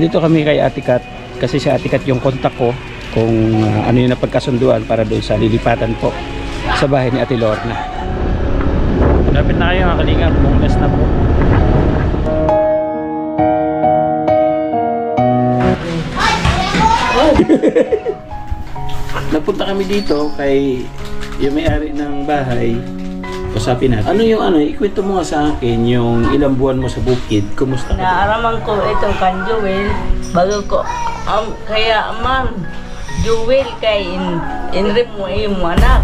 Nandito kami kay Ate Kat kasi si Ate Kat yung kontak ko kung ano yung napagkasunduan para doon sa lilipatan po sa bahay ni Ate Lorna. Lapit na kayo mga kalingap, bunglas na po. Napunta kami dito kay yung may-ari ng bahay. Usapin natin. Ikwento mo nga sa akin yung ilang buwan mo sa bukid. Kumusta ka? Naaraman ko ito kan Joel. Bago ko, kaya man, Joel kay inrip mo yung anak.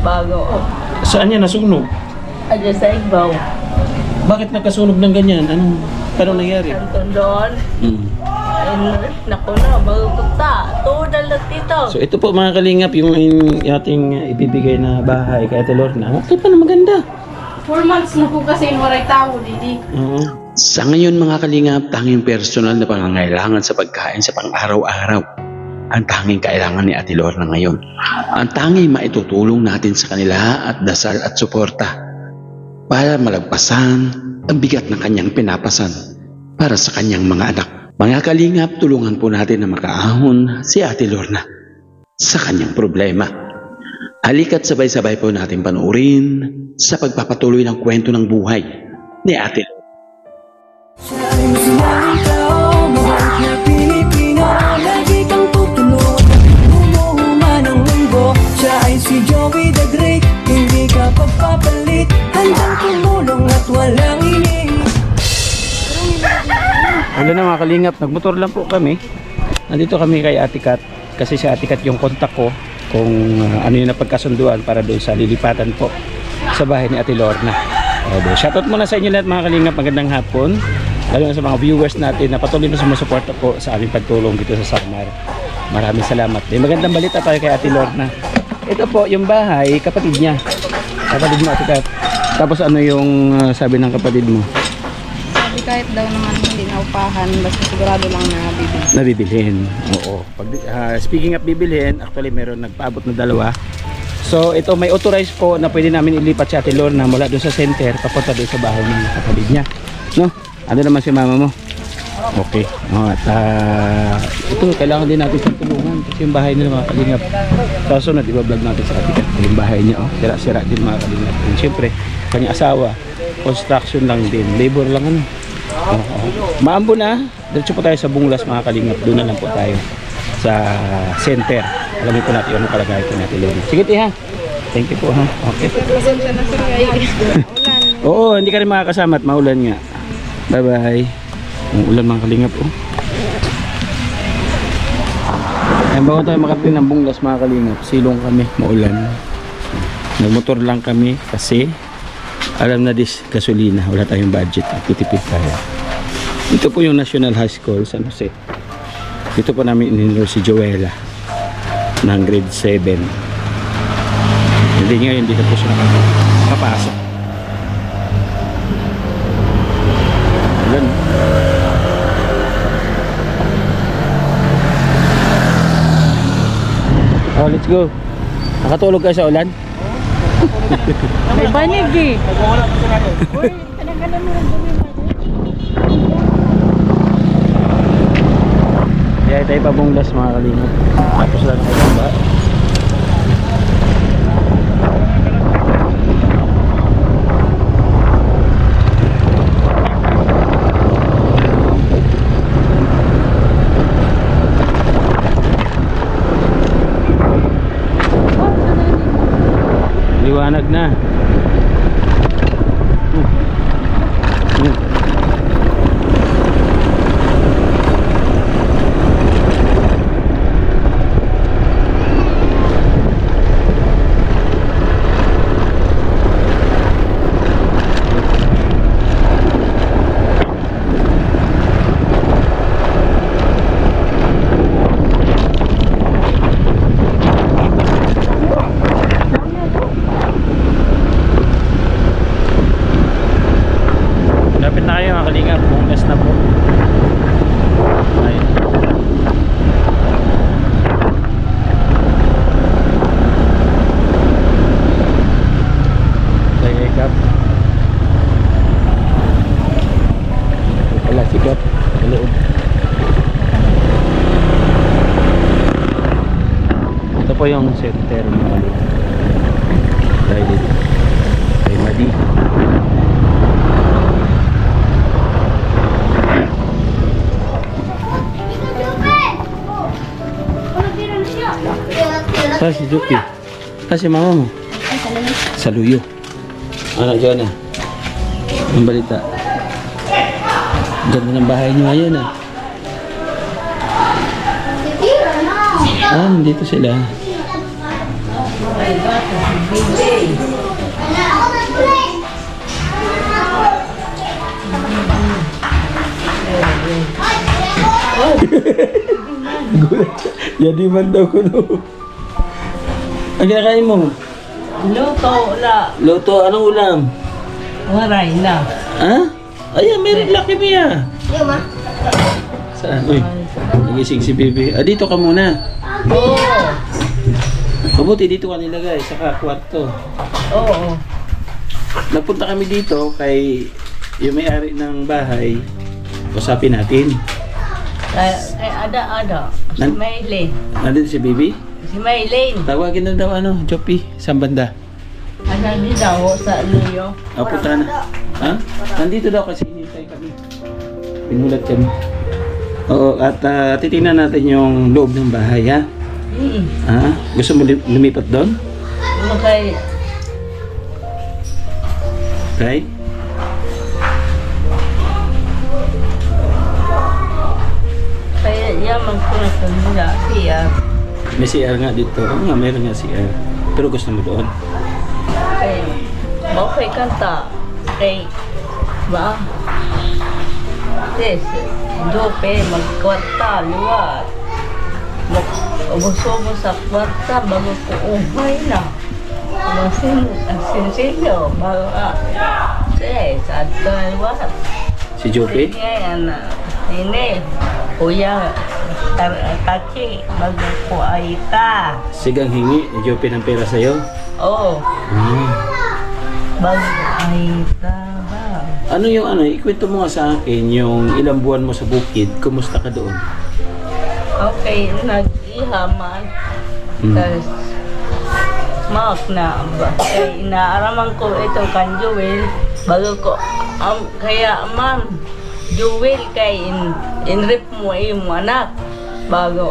Bago, Saan niya nasunog? adya sa igbaw. Bakit nagkasunog ng ganyan? Anong nangyari? Anton doon, Hmm. inrip na ko na, bago ko ta. Tudal na dito. So ito po mga kalingap yung ating ibibigay na bahay kay Ate Lorna. Okay pa na maganda. 4 months na po kasi waray tao, Didi. Oo. Sa ngayon mga kalingap, tanging personal na pangangailangan sa pagkain sa pang-araw-araw ang tanging kailangan ni Ate Lorna ngayon. Ang tanging maitutulong natin sa kanila at dasal at suporta para malagpasan ang bigat ng kanyang pinapasan para sa kanyang mga anak. Mga kalingap, tulungan po natin na makaahon si Ate Lorna sa kanyang problema. Halika't sabay-sabay po natin panuorin sa pagpapatuloy ng kwento ng buhay ni Ate Lorna. Siya ay masinang tao, mabait na Pilipino. Lagi kang tutulungan at bumuhuma ng mundo. Siya ay si Joey the Great, hindi ka pagpapalit. Handang tumulong at walang iniinit. Wala na mga kalingap, nagmotor lang po kami. Nandito kami kay Ate Kat kasi si Ate Kat yung kontak ko kung ano yung napagkasunduan para doon sa lilipatan po sa bahay ni Ate Lorna. Shoutout muna sa inyo lahat mga kalingap, magandang hapon. Lalo na sa mga viewers natin na patuloy na sumusuporta po sa aming pagtulong dito sa Samar. Maraming salamat. Magandang balita tayo kay Ate Lorna. Ito po yung bahay, kapatid niya. Kapatid mo Ate Kat. Tapos ano yung sabi ng kapatid mo? Sabi kahit daw naman hindi naupahan, basta sigurado lang na bibig. Nabibilhin. Oo. Speaking of bibilhin, actually meron nagpaabot na 2. So ito may authorized po na pwede namin ilipat si Ate Lorna mula doon sa center papunta doon sa bahay ng kapatid niya. No? Ano naman si mama mo? Okay. At ito kailangan din natin siyang tulungan kasi yung bahay nila mga kalingap. Kaso na i-vlog natin sa Ate Kat yung bahay niya. Sira-sira din mga kalingap. And syempre, kanyang asawa, construction lang din. Labor lang ano. Maambo na. Diretso po tayo sa Bunglas mga kalingap. Doon na lang po tayo sa center. Alamin po natin anong kalagayan po natin. Sige tiha. Thank you po ha. Okay. Pasensya na sir kayo. Ulan. Oo, hindi ka rin makakasama at maulan nga. Bye bye. Ang ulan mga kalingap Ayan, bago tayo makapin ng Bunglas mga kalingap, silong kami, maulan. Nagmotor lang kami kasi alam na gasolina, wala tayong budget, tipid tayo. Ito po yung National High School San Jose. Dito po namin in-enroll si Joella ng grade 7. Hindi ngayon, hindi na po siya nakapasok. Ulan. Oh, let's go. Nakatulog kayo sa ulan? May banig eh. Kaya tayo pa Bunglas mga kalingap. Tapos lang tayo ba? Liwanag na. po yung center mga kalingap. Dahil dito kay Madi. Saan si Jupi? Saan si mama mo? Sa Luyo. Ano dyan ah? Ang balita. Ganda ng bahay niyo ngayon ah. Ah, nandito sila. Gulat siya. Jadi man daw ko no. Ang kinakain mo? Luto la. Luto, anong ulam? Waray na. Ha? Ayan, meron laki niya. Saan? Uy, nagising si Bibi. Ah, dito ka muna. Oo. Mabuti dito ka nilagay, saka kwarto. Oo. Nagpunta kami dito kay yung may-ari ng bahay. Usapin natin. Kay ada. Si Nan- Maylene. Nandito si Bibi? Si Maylene. Tawagin na daw ano, Jopi, saan banda? Ano din daw sa Luyo. Ah, punta na. Ha? Nandito daw kasi hinintay kami. Pinulat kami. Oo, at titingnan natin yung loob ng bahay, ha? Ha? Gusto mo lumipat doon? Kay Right? kaya yaman ko na kanila siya. May CR nga dito. Oo nga, meron nga CR. Pero gusto mo doon? Kay kay kanta. Kay ba? Yes. Dope magkwarta luwat. Gusto mo sa kwarta bago ko umay na. Ang sinsilyo bago sa luwat. Si Jopi? Ngayon, ini, kuya, kaki, magkuaita. Sigang hingi ni Jopi ng pera sa'yo? Oo, Ah. magkuaita ba? Ano yung ano, ikwento mo nga sa akin yung ilang buwan mo sa bukid, kumusta ka doon? Okay, nag-ihaman. Hmm. Tapos, mak na ba? Kaya inaaraman ko ito kan Joel, bago ko, kaya man, Joel kay inrip mo yung anak. Bago,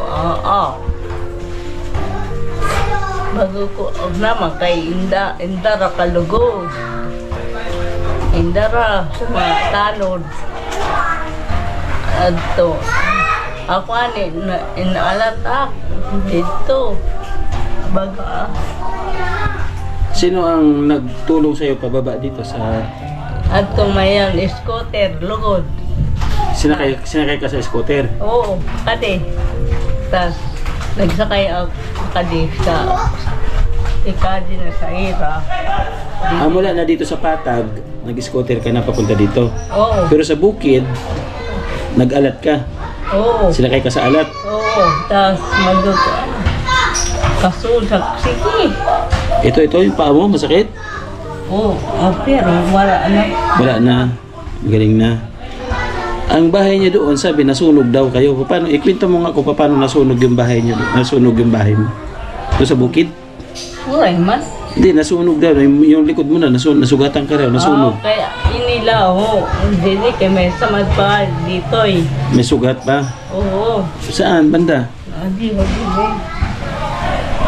bago ko naman kay Indara kalugod. Indara tanod. Ato. Ako ani inalatak dito. Baga. Sino ang nagtulong sa'yo pababa dito sa... Ato mayan scooter lugod. Sinakay ka sa scooter? Oo, kadi. Tas nagsakay ako kadi sa ikadi na sa ira. Ah, mula na dito sa Patag, nag-scooter ka na papunta dito. Oo. Pero sa bukid, nag-alat ka. Oo. Sinakay ka sa alat. Oo. Tas kasulak. Sige. Ito, yung paa mo, masakit? Oo. Pero wala na. Wala na. Galing na. Ang bahay niyo doon, sabi, nasunog daw kayo. Paano, ikwento mo nga kung paano nasunog yung bahay niyo. Nasunog yung bahay mo. Doon sa bukid? Uray man. Hindi, nasunog daw. Yung likod mo na, nasugatan ka raw, nasunog. Kaya inila ho. Hindi kay may samad pa dito eh. May sugat pa. Oo. Saan? Banda? Hindi.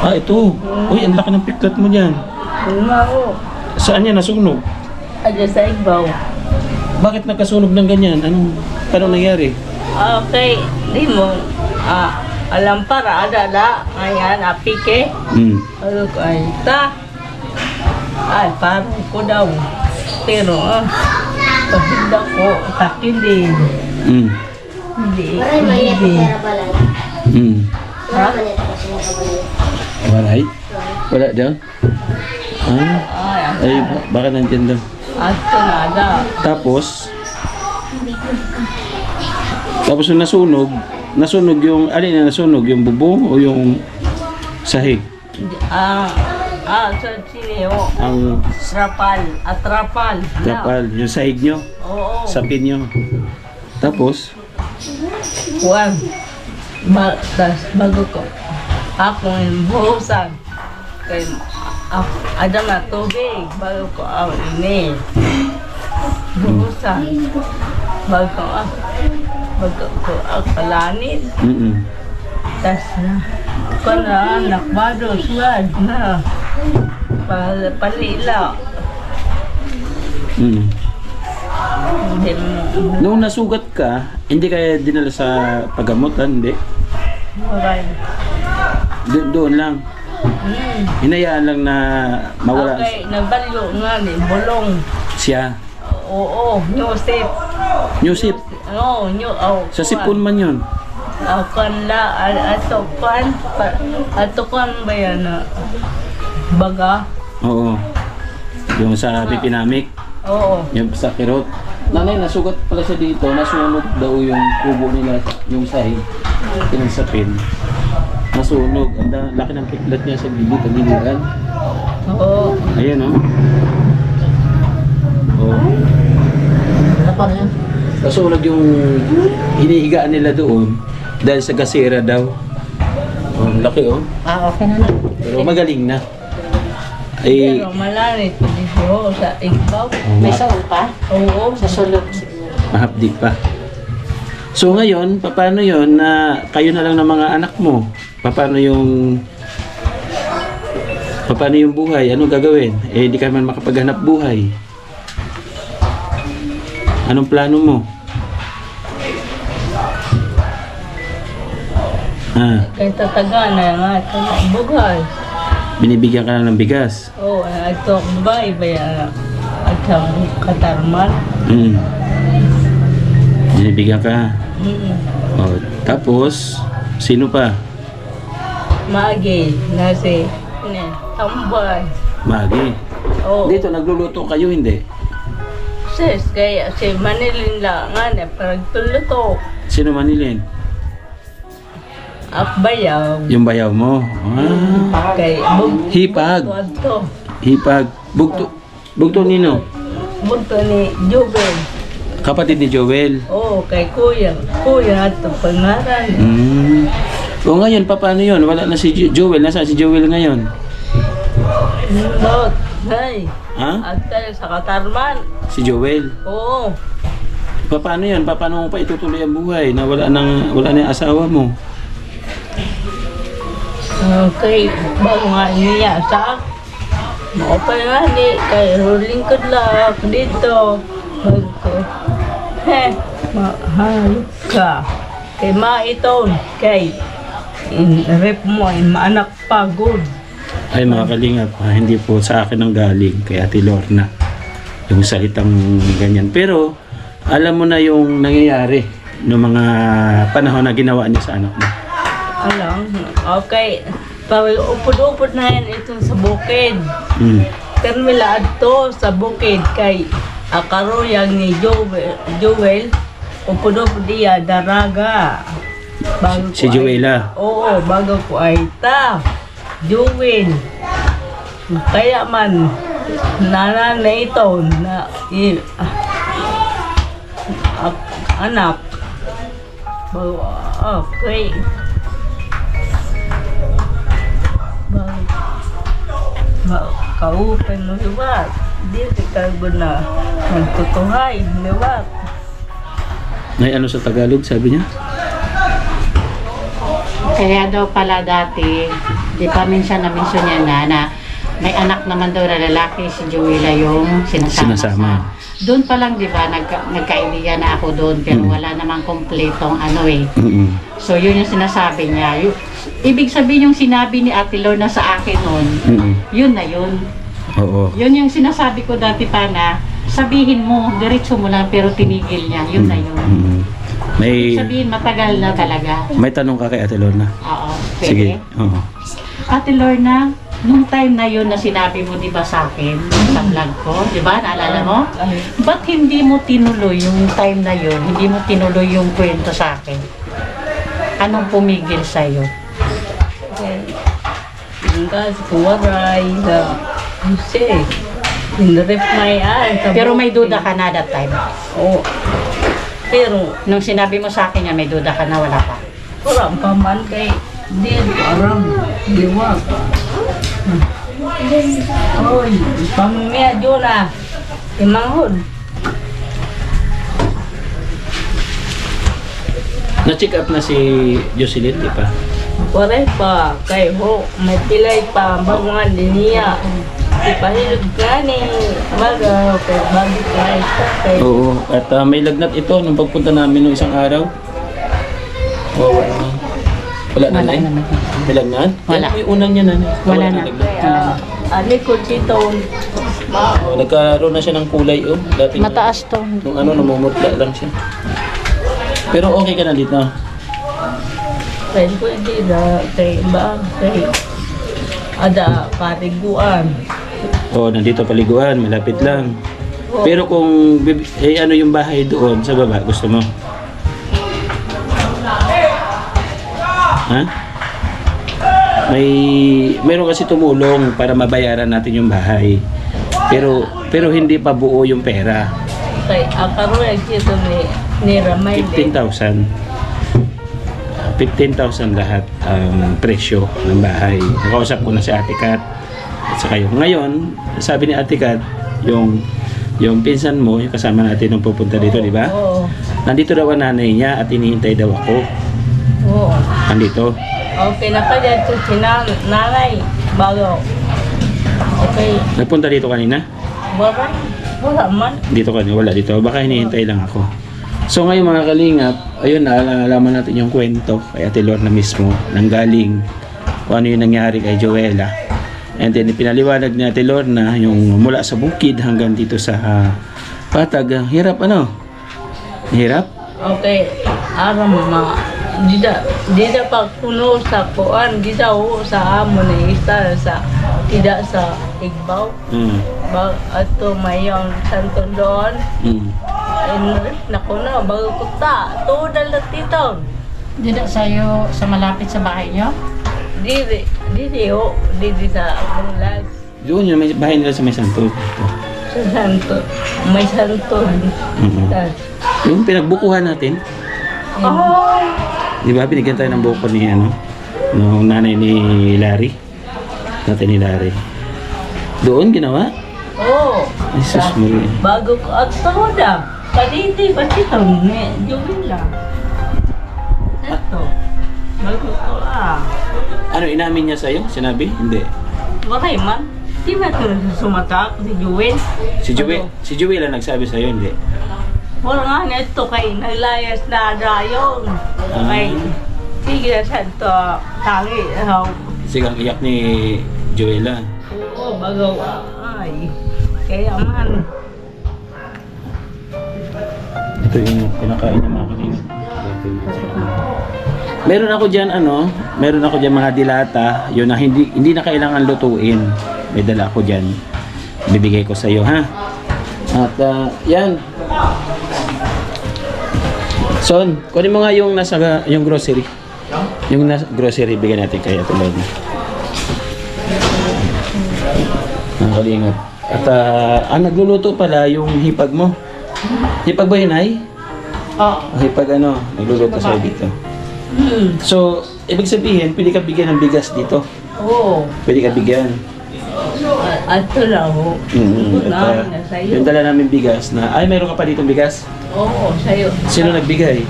Ah, ito. Uy, ang laki ng piklat mo dyan. Uma ho. Saan yan nasunog? Adya sa igbaw. Bakit nagkasunog ng ganyan? Paano nangyari? Okay. Di mo. Alam para ada. Ayan, apike. Ano ko ay ta. Ay, parang ko daw. Pero, pahinda ko, takilin. Hindi. Ha? Walay? Wala daw? Ay, baka nandiyan daw. Ato na ada. Tapos nung nasunog yung, alin na nasunog? Yung bubong o yung sahig? Sa sineo. Ang Atrapal. kapal, yung sahig nyo, Oo. sapin nyo. Tapos, Juan. Tas bago ko. Ako yung buhusan. Kay ada na tubig bago ko ini. Buhusan. Bago ko akalanin. Tas na. Ko na anak bado suwad na. Palila. Hindi mo. Nung nasugat ka, hindi kaya dinala sa pagamutan, hindi? Maray. Doon lang. Hinayaan lang na mawala Okay, nagbalyo nga ni Bulong. siya. Oo, Yusip. Yusip, Oo, sa sipon man yun. Kan la, ato kan ba yan na baga? Oo. Yung sa Pipinamik, Oo. yung sa Kirot. Nanay, nasugat pala siya dito. Nasunog daw yung kubo nila, yung sahig. Pinagsapin. Nasunog. Ang laki ng piklat niya sa gilid, ang giliran. Oo. Ayan, oh. Oh. Nasunog yung hinihigaan nila doon dahil sa gasera daw. Oh, ang laki, oh. Okay na. Pero magaling na. Ay, Pero malalit ko dito sa igbaw. may saul pa? Oo, sa sulod. mahapdi pa. So ngayon, paano yon na kayo na lang ng mga anak mo? Paano yung buhay? Ano gagawin? Eh, hindi ka man makapaghanap buhay. Anong plano mo? Kaya tataga na nga ito na bugay. Binibigyan ka na ng bigas. Oo, ito ba iba yan? At sa katarman. Binibigyan ka. Oh, tapos, sino pa? Magi, nasi, tambay. Magi. Oo. Dito, nagluluto kayo, hindi? Sis, kaya si Manilin lang nga na parang tuluto. Sino manilin? Akbayaw. Yung bayaw mo. Ah, Kay hipag. Bugto. Hipag. Bugto nino? Bugto ni Jubel. Kapatid ni Joel. Oo, kay Kuya. Kuya ito pangaran. O ngayon, paano yun? Wala na si Joel. Nasaan si Joel ngayon? Not. Hay. Ha? At tayo sa Katarman. Si Joel. Oo. Paano yun? Paano mo pa itutuloy ang buhay na wala na yung asawa mo? Okay, bago nga niya sa maupay nga ni kay huling ko lang dito. Bago mahal ka. Kay maiton, kay rep mo, maanak pagod. Ay mga kalingap, hindi po sa akin ang galing kay Ate Lorna yung salitang ganyan. Pero alam mo na yung nangyayari noong mga panahon na ginawa niya sa anak mo. Alam, okay. Upod-upod na yan itong sa bukid. Pero milad to sa bukid kay akaruyang ni Joel. Upod-upod diya, daraga. Bago Si ko Joela. Oo, bago ko ay ta. Joel. Kaya man, nanay ito na anak. Bago, okay. Kaupan mo liwat. Dito ka na nagtutuhay liwat. Nay, ano sa Tagalog sabi niya? Kaya daw pala dati, di pa minsan na-mention niya na may anak naman daw na lalaki, si Joela yung sinasama. Sinasama. Doon pa lang, di ba, nagka-idea na ako doon, pero wala namang kompletong ano eh. So yun yung sinasabi niya. Ibig sabihin yung sinabi ni Ate Lorna sa akin noon, yun na yun. Oo. Yun yung sinasabi ko dati pa na, sabihin mo, diretso mo lang, pero tinigil niya, yun na yun. May Sabihin, matagal na talaga. may tanong ka kay Ate Lorna. Oo, pwede. Sige. Oo. Ate Lorna, nung time na yun na sinabi mo, di ba, sa akin, sa vlog ko, di ba, naalala mo? Ba't hindi mo tinuloy yung time na yun? Hindi mo tinuloy yung kwento sa akin? Anong pumigil sa'yo? Hanggang sa kuwaray na kasi inrep my eye. Pero may duda ka na that time. Oo. Pero Nung sinabi mo sa akin yan, may duda ka na, wala pa. kurang pa man kay Di aram. Diwag. Oy, pamilya Jona. Imanghod. Na-check up na si Jocelyn, di pa? Waray pa. Kay ho, may pilay pa. Bagungan din niya. Ipahilog ka ni Maga. Kay bagit kay kay. Oo, at may lagnat ito nung pagpunta namin nung isang araw. Oo, wala na Wala na. naman. May lagnat? Wala. Yung unang niya na. Wala na. Kaya, alikod dito. Oh, nagkaroon na siya ng kulay, oh. Dating, Mataas to. nung ano, namumutla lang siya. Pero okay ka na dito. Kay pwede na. Kay ba? Kay ada katiguan. Oh, nandito paliguan, malapit lang. Pero kung ano yung bahay doon sa baba, gusto mo? Ha? Meron kasi tumulong para mabayaran natin yung bahay. Pero hindi pa buo yung pera. Kay akaroon dito ni Ramay. 15,000. 15,000 lahat ang presyo ng bahay. Nakausap ko na si Ate Kat. At saka yung ngayon, sabi ni Ate Kat, yung pinsan mo, yung kasama natin nung pupunta dito, di ba? Oo. Nandito daw ang nanay niya at inihintay daw ako. Oo. Nandito. Okay na ka dito si nanay. Bago. Okay. Nagpunta dito kanina? Wala man. Dito kanina, wala dito. Baka hinihintay lang ako. So ngayon mga kalingap, ayun naalalaman natin yung kwento kay Ate Lorna mismo, nanggaling kung ano yung nangyari kay Joella. And then pinaliwanag ni Ate Lorna yung mula sa bukid hanggang dito sa patag. Hirap ano? Hirap? Okay. Aram ma. Dida pa kuno sa kuan. Dida ho sa amon ni isa sa tidak sa igbaw. Ba ato mayong santo doon. Naku na, bago ko ta. Tudal na tito. Dito sa'yo sa malapit sa bahay nyo? Didi ho. Didi sa bulag. Doon yung may bahay nila sa may santo. Sa santo. May santo. Tas, Yung pinagbukuhan natin, di ba binigyan tayo ng buko ni nung nanay ni Larry. Nanay ni Larry. Doon ginawa? oh. Jesus Maria. Bago ko at toda. Kadidi ba dito? Jubil lang. Ito. Bago ko Ano, inamin niya sa'yo? Sinabi? Hindi. Waray man. Di ba ito sumatak si Juwel? Si Joel ang nagsabi sa'yo, hindi. Wala nga na ito kay naglayas na dayon. Kay sige sa ito tangi. Sigang iyak ni Joella. Oo, bago ay. Kaya man. Ito yung pinakain niya mga kanina. Meron ako dyan mga dilata, yun na hindi na kailangan lutuin. May dala ako dyan. Bibigay ko sa iyo, ha? At yan. Son, kunin mo nga yung nasa yung grocery. Yung nasa grocery bigyan natin kay Ate Lorna. Nakalingat. At ang nagluluto pala yung hipag mo. Hipag ba yun, ay? Oo. Hipag nagluluto sa'yo dito. So, ibig sabihin, pwede ka bigyan ng bigas dito. Oo. Pwede ka bigyan. Ato lang ho. At, yung dala namin bigas na, ay, mayroon ka pa ditong bigas? Oo, sa'yo. Sino nagbigay?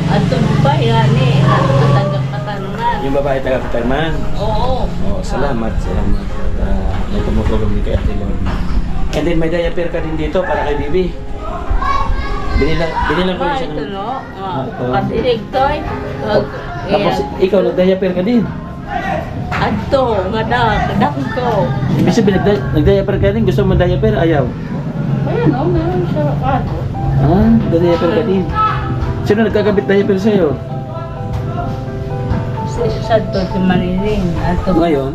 Ato ba yan eh. Ato tagapatanunan. Yung babae taga-Katarman. Oo. Oh, salamat. At, may tumutulong din kay Ate Lorna. And then, may diaper ka din dito para kay Bibi. Binilang ko Ba, siya ito ng... no? Kasilig to eh. Tapos, ikaw, nag-diaper ka din. Ato, ngadak ko. Ibig sabihin, nag-diaper ka din. Gusto mo diaper? Ayaw. Ayan o, meron siya. Nag-diaper ka din. Sino nagkakabit diaper sa'yo? Sa to si Marilyn. Ato. Ngayon?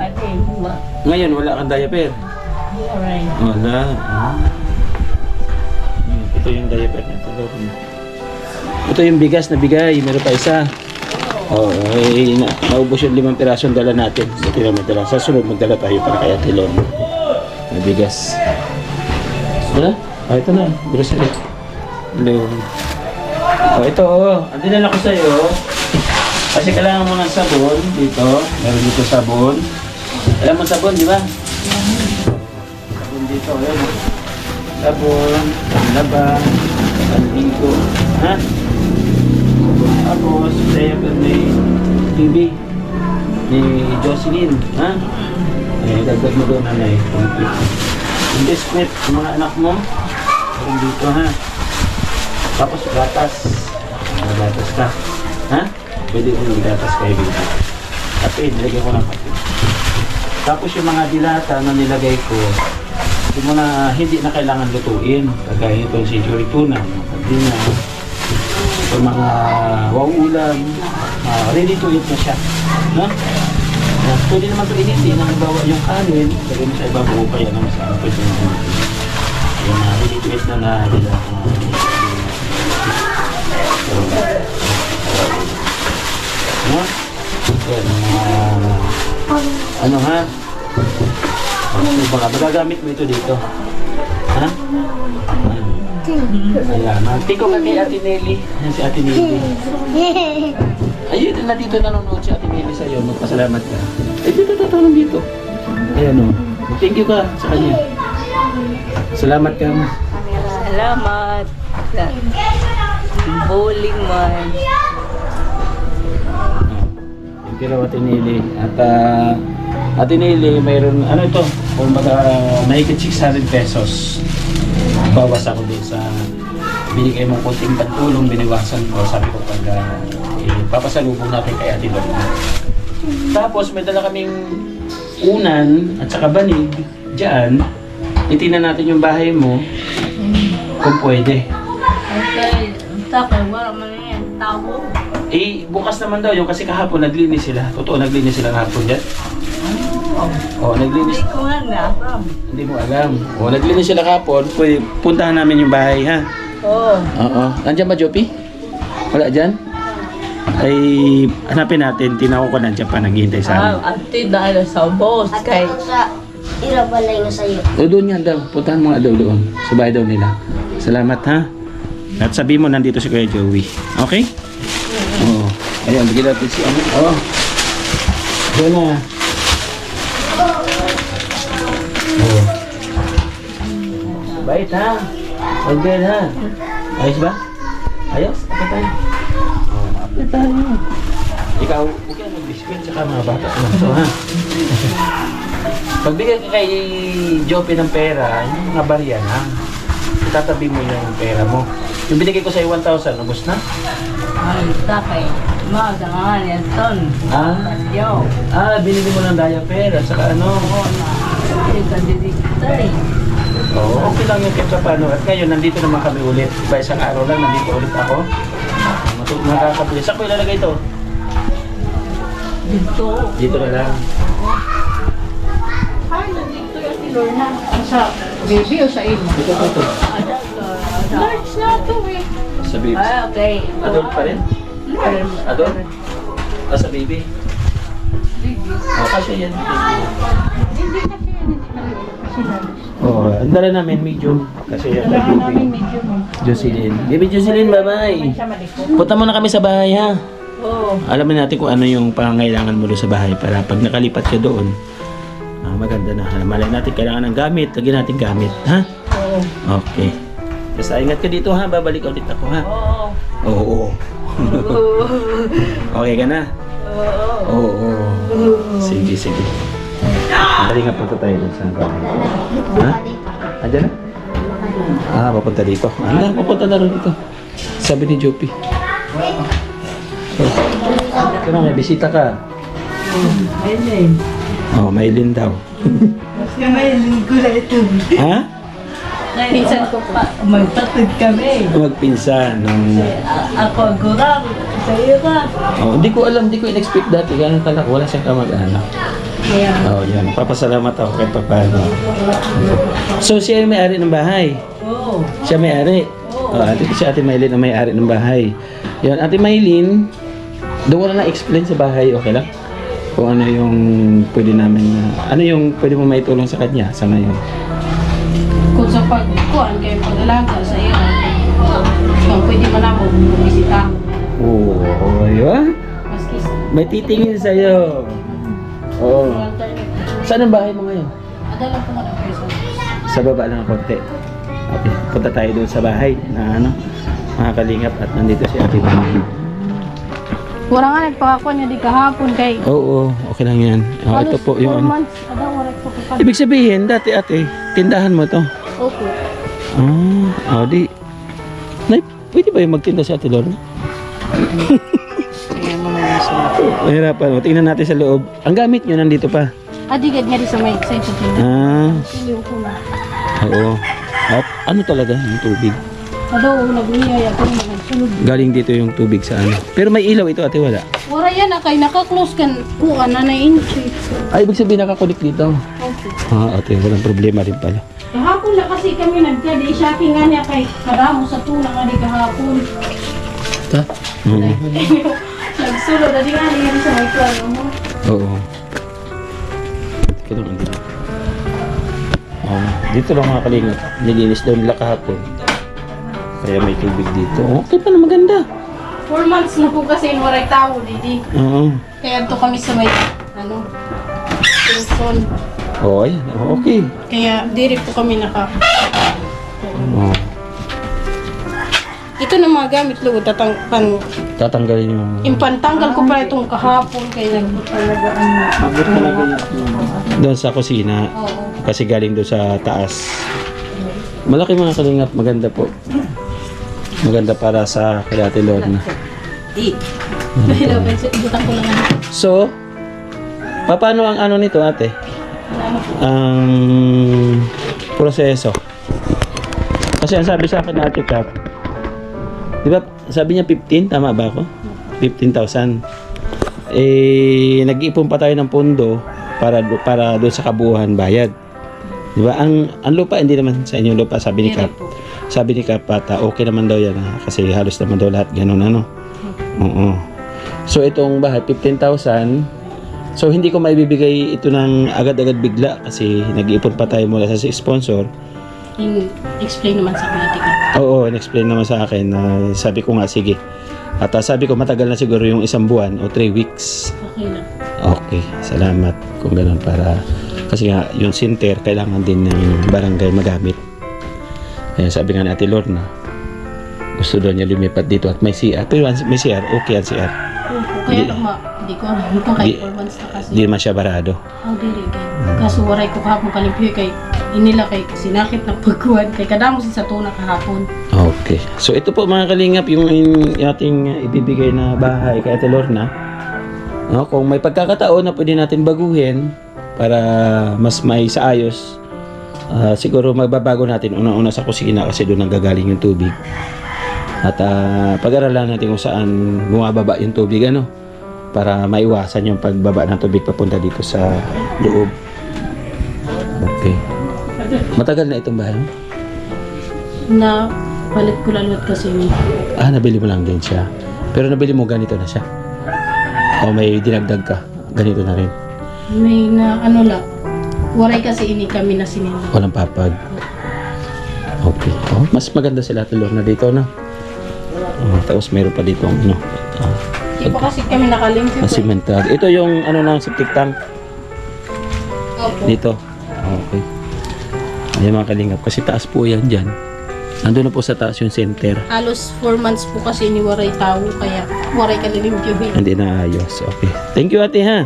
Ngayon, wala kang diaper. Alright. Wala. Ito yung diaper na ito. Ito yung bigas na bigay. Meron pa isa. Naubos yung 5 pirasong dala natin. Ito na magdala. Sa sunod, magdala tayo para kay Ate Lorna. May bigas. Wala? Ito na. Grocery. Hello. Ito. Andinala ko sa'yo. Kasi kailangan mo ng sabon dito. Meron dito sabon. Alam mo sabon, di ba? Sabon dito, ayan. Sabon, panlaban, panligo. Ha? Sabon. Tapos, may TV ni Jocelyn. Ha? Eh, dagdag mo doon, nanay. Yung biscuit, yung mga anak mo. Meron dito, ha? Tapos, gatas. Gatas ka. Ha? Pwede rin gatas kayo dito. Kape, nilagay ko ng kape. Tapos yung mga dilata na nilagay ko, yung mga hindi na kailangan lutuin. Kagaya ito si Jory Tuna, mga pagdina, yung mga wawulam, ready to eat na siya. No? Pwede naman ito initin, nang bawa yung kanin, lagay mo sa ibabaw o kaya naman sa pwede naman. Yung ready to eat na dilata. No? Yan, ano ha? Baka magagamit mo ito dito. Ha? Ayan, tiko ka kay Ate Nelly. Ayan si Ate Nelly. Ayun, na dito nanonood si Ate Nelly sa'yo. Magpasalamat ka. Ay, dito. Ayan o. Thank you ka sa kanya. Salamat ka mo. Salamat. Bowling man. Thank you raw Ate Nelly. At Ate Nelly, mayroon, ano ito? Kung mahigit 600 pesos. Bawas ako din sa binigay mong konting pantulong, biniwasan ko. Sabi ko pag papasalubong natin kay Ate Lorna. Tapos may dala kaming unan at saka banig dyan. Itinan natin yung bahay mo kung pwede. Okay. Tapos wala man yan. Tao. Eh, bukas naman daw yung kasi kahapon naglinis sila. Totoo, naglinis sila kahapon dyan. Oo, naglinis. Hindi ko nga na. Hindi mo alam. Oo, naglinis sila kahapon. Pwede, puntahan namin yung bahay, ha? Oo. Oo. Nandiyan ba, Jopi? Wala dyan? Ay, hanapin natin. Tinaw ko nandiyan pa, naghihintay sa amin. Ate dahil sa boss. Kay Irabalay nga sa'yo. O, doon yan daw. Puntahan mo nga daw doon. Sa bahay daw nila. Salamat, ha? At sabi mo, nandito si Kuya Joey. Okay? Oo. Ayan, bigyan natin si ano. Oo. Doon na. Oo. Bait, ha? Magbil, ha? Ayos ba? Ayos? Apa tayo? Oo, apa tayo? Ikaw, huwag ka mag-biscuit tsaka mga bata. So, ha? Pagbigay ka kay Jopi ng pera, yung mga barya na, itatabi mo yung pera mo. Yung binigay ko sa'yo 1,000, ubos na? ay takay. Magangan yan ton. Ah? Yo. Binili mo ng diaper at saka ano? Hindi ka didikitay. Oo, okay lang yung ketchup ano. At ngayon, nandito naman kami ulit. Iba isang araw lang, nandito ulit ako. Nakakabili. Saan ko ilalagay ito? Dito. Dito na lang. Ay, nandito yung si Lorna. Sa baby o sa imo? Ito. Large na ito eh. Sa baby. Ay, okay. Adult pa rin? Adult? Sa baby? Kasi yan. Hindi na siya, hindi na Oo, ang dala namin medium. Kasi yan. Kailangan namin medium eh. Jocelyn. Baby Jocelyn, bye-bye. Sa malikot. Punta muna kami sa bahay, ha? Oo. Alamin natin kung ano yung pangangailangan mo doon sa bahay para pag nakalipat ka doon, maganda na. Malay natin kailangan ng gamit. Lagyan natin gamit, ha? Oo. Okay. Basta ingat ka dito, ha? Babalik ulit ako, ha? Oo. Oo. Okay ka na? Oo. Sige. Dali nga punta tayo doon sa bahay. Ha? Andiyan na? Papunta dito. Papunta na rin dito. Sabi ni Jopi. Ito na, may bisita ka. Ayun. Oh, Maylin daw. Mas kamayin ko na ito. Ha? Pinsan ko pa. Magtatid kami. Magpinsan. Ako gurang. Sa'yo ka. Oh, hindi ko alam, hindi ko in-expect dati. Ganun talaga, wala siyang kamag-anak. Kaya. Oh, yan. Papasalamat ako kay Papano. So, siya yung may-ari ng bahay. Oo. Siya may-ari. Oh, si Ate Maylin ang may-ari ng bahay. Yan, Ate Maylin, doon ko na lang-explain sa bahay, okay lang? Kung ano yung pwede namin, ano yung pwede mo maitulong sa kanya sa ngayon. Kung sa pagkuhan kayo pag-alaga sa iyo, kung pwede mo na mo bumisita. Oo, yun. Maski May titingin sa'yo. Oo. Saan ang bahay mo ngayon? Adala po nga ng peso. Sa baba lang ang konti. Okay, punta tayo doon sa bahay na ano, mga kalingap at nandito si Ate Mami. Wala nga nagpakakuha niya di kahapon kay. Oo, okay lang yan. Oh, ito po yung 4 ano. months. Ada wala ko pa. Ibig sabihin, dati ate, tindahan mo to. Okay. Di. Nay, pwede ba yung magtinda si Ate Lorna? Ayan mo na siya. Mahirapan mo. Tingnan natin sa loob. Ang gamit nyo nandito pa. Adigad nga di sa may side sa tingin. Siliw ko na. Oo. At ano talaga yung tubig? Ado, nag-uiyay ako na nagsunod. Galing dito yung tubig sa ano. Pero may ilaw ito ate, wala. Wala yan na kay naka-close kan kuha na na inchi. Ay, ibig sabihin nakakunik dito. Okay. Ate, walang problema rin pala. Kahapon na kasi kami nagkadi shopping nga niya kay kadamo sa tuna nga di kahapon. Ta? Oo. Nagsulod na di nga di sa may plano mo. Oo. Dito lang, andito. Dito lang mga kalingap. Nilinis daw nila kahapon. Kaya may tubig dito. Okay pa na maganda. 4 months na po kasi waray tao didi. Oo. Kaya to kami sa may ano Wilson. Oh, ayan. Okay. Kaya diri po kami naka. Oh. Ito na mga gamit lugod tatangkan. Tatanggalin yung... Impantanggal ko pa itong kahapon kaya talaga Doon sa kusina. Oo. Kasi galing doon sa taas. Malaki mga kalingap. Maganda po. Maganda para sa kay Ate Lorna. Hello, ibutang ko lang ano. So, paano ang ano nito ate? Ang proseso. Kasi ang sabi sa akin na Ate Kat, di ba sabi niya 15, tama ba ako? 15,000. Nag-iipon pa tayo ng pondo para doon sa kabuuhan bayad. Di ba? Ang lupa, hindi naman sa inyong lupa, sabi ni Kap. Sabi ni Kap, okay naman daw yan kasi halos naman daw lahat ganun ano. Oo. So itong bahay, 15,000. So hindi ko maibibigay ito ng agad-agad bigla kasi nag-iipon pa tayo mula sa sponsor. Explain naman sa akin ka. Oo, in-explain naman sa akin na sabi ko nga sige. At sabi ko matagal na siguro yung 1 buwan o 3 weeks. Okay lang. Okay, salamat kung ganun para kasi nga yung center kailangan din ng barangay magamit. Kaya sabi nga ni Ate Lorna, gusto daw niya lumipat dito at may CR. Pero may CR, okay ang CR. Kaya lang hindi ko alam kung kay 4 months na kasi. Hindi naman siya barado. Ang diri kay. Kaso waray ko kahapon kalimpyo kay inila kay sinakit na pagkuhan kay kadamo sa tuna kahapon. Okay. So ito po mga kalingap yung ating ibibigay na bahay kay Ate Lorna. Kung may pagkakataon na pwede natin baguhin para mas may saayos, siguro magbabago natin una-una sa kusina kasi doon nanggagaling yung tubig. At pag-aralan natin kung saan bumababa yung tubig para maiwasan yung pagbaba ng tubig papunta dito sa loob. Okay. Matagal na itong bahay mo? Na palit ko lang kasi Nabili mo lang din siya. Pero nabili mo ganito na siya. O may dinagdag ka, ganito na rin. may na ano lang. Waray kasi ini kami na sinila. Walang papag. Okay. Mas maganda sila Ate Lorna dito na. Tapos meron pa dito ang Di pa kasi kami nakalimpyo. cemental. Ito yung ng septic tank Opo. dito. Okay. Ayan mga kalingap. Kasi taas po yan dyan. Nandun na po sa taas yung center. Halos 4 months po kasi ni waray tao kaya waray kalilimpyo. Hindi na ayos. Okay. Thank you ate ha.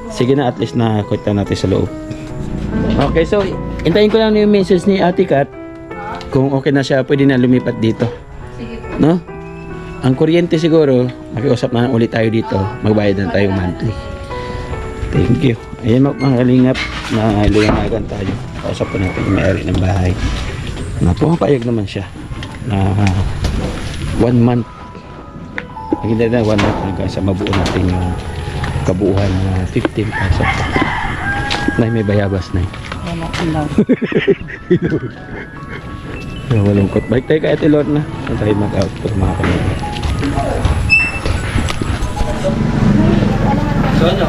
Sige na, at least nakakita natin sa loob. Okay, so hintayin ko lang yung message ni Ate Kat. Kung okay na siya, pwede na lumipat dito. Sige po. No? Ang kuryente siguro, makiusap na ulit tayo dito. Magbayad na tayo monthly. Thank you. Ayan mga kalingap, na liwanagan tayo. Kausap po natin yung may-ari ng bahay. Na pumapayag naman siya na 1 month. Hindi na 1 month hanggang sa mabuo natin yung kabuuhan na 15,000. Nay, may bayabas na. Wala kang daw. Malungkot. Balik tayo kay Ate Lorna. Saan tayo mag-out for mga kanina. So ano?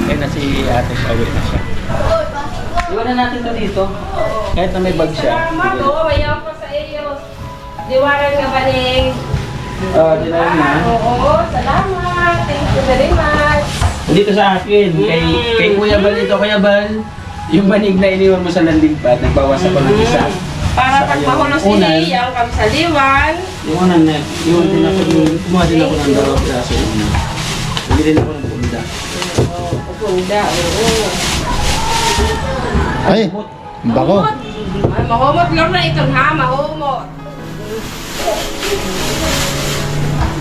Kaya na si Ate Shawit na siya. Iwanan natin ito dito. Kahit na may bag siya. Oo, bayaw ko sa iyo. Diwaran nga baling. Dilaw na. Oo, salamat. Thank you very much. Dito sa akin, kay Kuya Bal ito. Kuya Bal, yung manig na iniwan mo sa landingpad, nagbawas ako ng isa. Para pag mahulos unan. ang kamsaliwan. Yung unan na, yung din ako, kumuha din ako ng dalawang piraso yung unan. Bili din ako ng bunda. Punda, oo. Ay, bako. Ay, mahumot lang na ito ha, mahumot.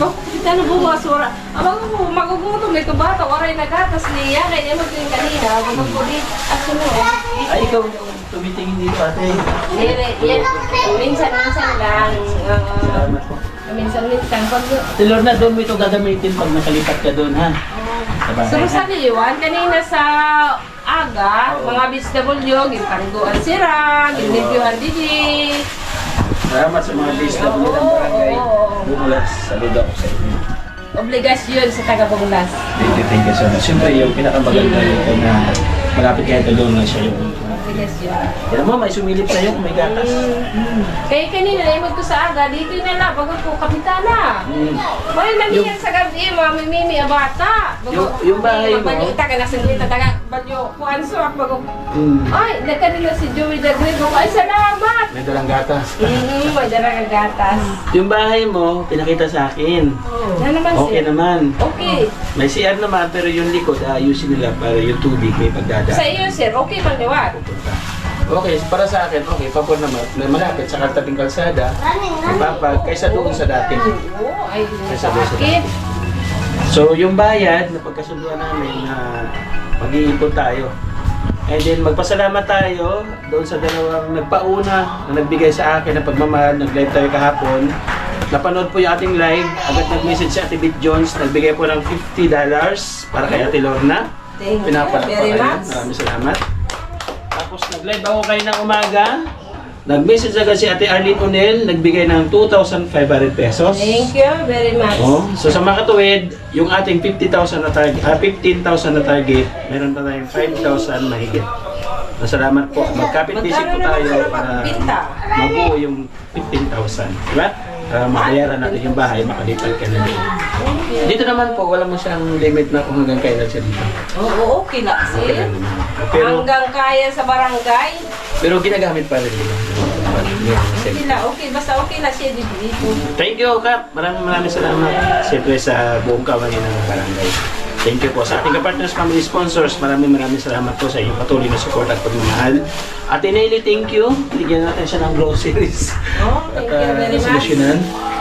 Bakit kita na bumasura? Abang ko, magugutom ito bata, waray nagatas niya, kaya mo din kanina, bagong ko din, aso mo. Ay, ikaw tumitingin dito ate. Yan, minsan-minsan lang. Salamat po. Minsan-minsan. Pag Si Lorna, doon mo ito gagamitin pag nakalipat ka doon, ha? Sa bahay, Suro ha? sa liwan, kanina sa aga, mga BSW, ginpariguan sira, ginlibyuhan didi. Salamat sa mga base na ng barangay. Bumulas, saludo ako sa inyo. Obligasyon sa taga-Bunglas. Thank you so much. Siyempre, yung pinakamaganda ito na malapit kayo doon na siya yung... Obligasyon. Yan mo, may sumilip sa'yo kung may gatas. Kaya kanina, naimod ko sa aga, dito na lang, bago ko kapitana. May nandiyan sa gabi, mga mimimi, bata. Yung bahay mo? Banyo, taga na singlita, taga, banyo, kuwanso, bago. Mm. Ay, nagkanila si Joey the Great. Ay, salamat! May dalang gatas. May darang gatas. Yung bahay mo, pinakita sa akin. Yan naman Okay sir. naman. Okay. May CR naman, pero yung likod, ayusin nila para yung tubig may pagdadaan. Sa iyo sir, okay bang liwat? Okay, para sa akin, okay, pabor naman. Malapit sa kartabing kalsada, mapapag, kaysa doon sa dati. Oo, ay, Kaysa sa doon sa akin. dati. So, yung bayad, napagkasunduan namin na mag-iipon tayo. And then, magpasalamat tayo doon sa dalawang nagpauna na nagbigay sa akin ng pagmamahal. Nag-live tayo kahapon. Napanood po yung ating live. Agad nag-message si Ate Bit Jones. Nagbigay po ng $50 para kay Ate Lorna. Thank you Pinapalakpakan very yan. much. Maraming salamat. Tapos nag-live ako kayo ng umaga. Nag-message agad si Ate Arlene Onel. Nagbigay ng 2,500 pesos. Thank you very much. Oh, so sa mga katuwid, yung ating 50,000 na target, 15,000 na target, meron pa tayong 5,000 mahigit. Salamat po. Magkapit visit po tayo para mabuo yung 15,000. Diba? Para mabayaran natin yung bahay, makalipat ka na dito. Dito naman po, wala mo siyang limit na kung hanggang kailan siya dito. Oo, okay na Okay sir. lang naman. Pero, Hanggang kaya sa barangay. pero ginagamit pa rin nila. Sila, okay. Basta okay na siya dito. Thank you, Kap. Maraming salamat. Siyempre sa buong kawanin ng barangay. Thank you po sa ating kapartners, family sponsors. Maraming salamat po sa inyong patuloy na support at pagmamahal. Ate Nelly, thank you. Bigyan natin siya ng groceries. Oh, thank you very much. Solusyonan.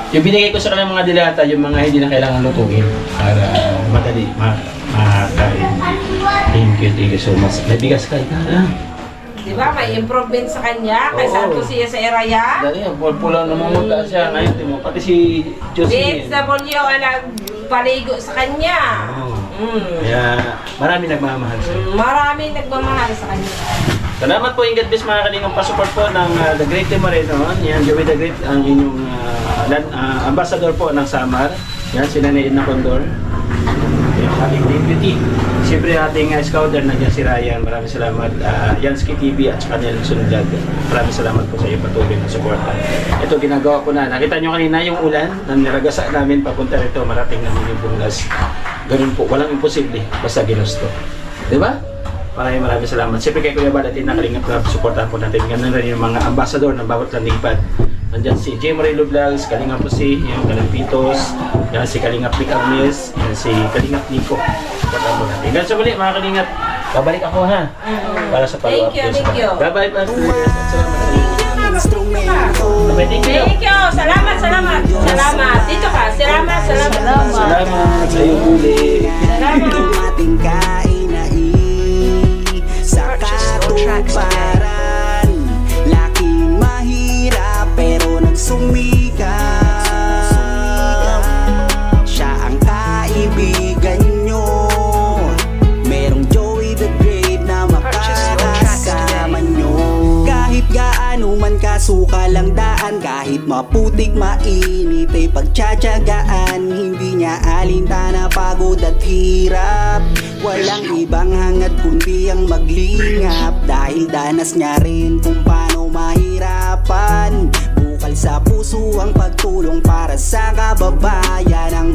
Yung binigay ko sa kanilang mga dilata, yung mga hindi na kailangan lutuin para madali makain. Thank you so much. May bigas ka ha? Di ba? May improvement sa kanya. Kaysa Oo. ito siya sa eraya. Dali, pula namumula siya. Ngayon, di mo. Pati si Jocelyn. BSW ang nagpaligo sa kanya. Oo. Kaya marami nagmamahal sa'yo. Maraming nagmamahal sa kanya. Salamat po, Ingat Bis, mga kalingang pa-support po ng The Great Team Moreno. Yan, Joey The Great, ang inyong ambassador po ng Samar. Yan, sinanayin na Condor. Yung ating deputy. Siyempre ating scouter, nandiyan si Ryan. Maraming salamat. Yansky TV at sa kanilang sunod vlog. Maraming salamat po sa iyo patuloy na suporta. Ito ginagawa ko na. Nakita nyo kanina yung ulan na niragasa namin papunta rito. Marating namin yung Bunglas. Ganun po, walang imposible. Basta ginusto. Diba? Maraming salamat. Siyempre kay Kuya Bal at nakalingap na suportahan po natin. Ganun rin yung mga ambassador ng bawat landingpad. Nandyan si J. Morello Vlogs, Kalingap po si Kalampitos, yan si Kalingap Nick Agnes, yan si Kalingap Nico. Suportahan po natin. Ganun sa muli mga Kalingap. Babalik ako ha. Para sa follow-up. Thank you. Bye-bye, Pastor. Salamat sa inyo. Thank you. Thank you. Salamat. Dito ka. Salamat. Salamat sa iyo uli. Salamat. ating kainain sa katuparan. Laking mahirap pero nagsumikat. Siya ang kaibigan nyo. Merong Joey the Great na makakasama nyo. Kahit gaano man kasukal ang daan, kahit maputik mainit ay pagtsatsagaan. Hindi niya alintana pagod at hirap. Walang ibang hangad kundi ang maglingap. Dahil danas niya rin kung paano mahirapan. Bukal Mahal sa puso ang pagtulong para sa kababayan. Ang